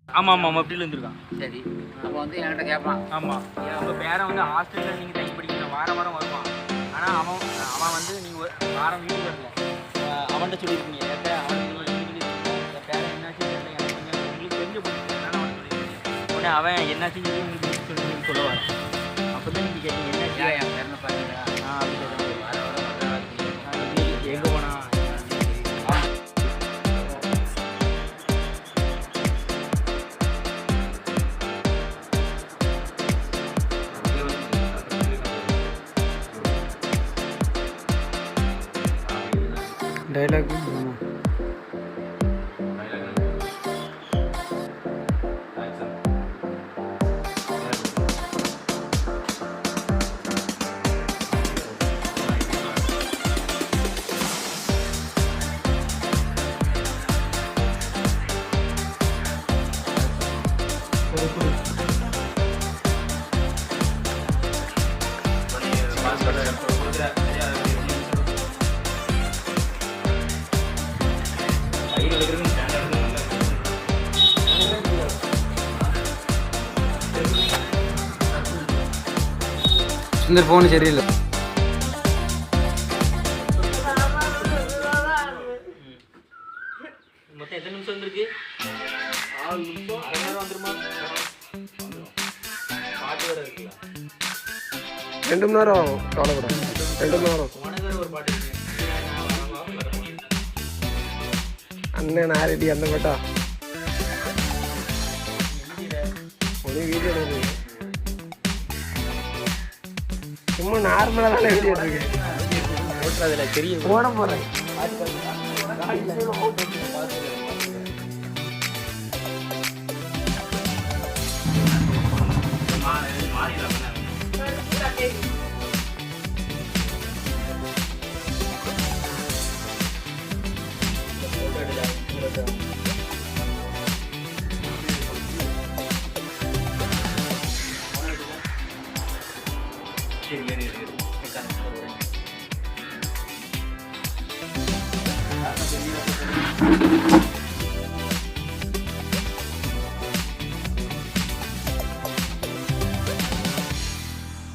ஆமாம் ஆமாம் அப்படில இருந்திருக்கான். சரி, அப்போ வந்து என்கிட்ட கேட்பான். ஆமாம், உங்கள் பேரை வந்து ஹாஸ்டலில் நீங்கள் தங்கி படிக்கிற வாரம் வாரம் வருவான். ஆனால் அவன் வந்து நீங்கள் வாரம் வீட்டுக்கு வரல. அவன்கிட்ட சொல்லியிருக்கீங்க ஏற்ற அவன் என் பேரை என்னாச்சு தெரியல, எனக்கு கொஞ்சம் உங்களுக்கு தெரிஞ்ச போட்டு அவன் சொல்லியிருக்கீங்க. உடனே அவன் என்னாச்சுன்னு சொல்லி உங்களுக்கு சொல்லி சொல்ல வரான். அப்போ தான் நீங்கள் கேட்டீங்க என்னாச்சு என் பேரனை பார்த்தீங்களா? அப்படி கேட்டேன். வார வாரம் எங்கே போனா டைலாக் சுந்தர் ஃபோன் சரியில்லை. மொத்தம் எத்தனை நிமிஷம் வந்துருக்கு? 6 நிமிஷம், அரை நேரம் வந்துருமா? பாட்டு வேறு இருக்குல்ல, 2 மணி நேரம் ஆகும். கவலைப்படாது, 2 மணி நேரம். உனக்கு வேறு ஒரு பாட்டு இருக்கு. அண்ணன் ஆரடி அந்த பாட்டா ஒரே வீடியோ எடுக்குது. சும்மா நார்மலாக தானே வீடியோ எடுத்துருக்கேன். ஓட்டுறதுல பெரிய போட போகிறேன். சரி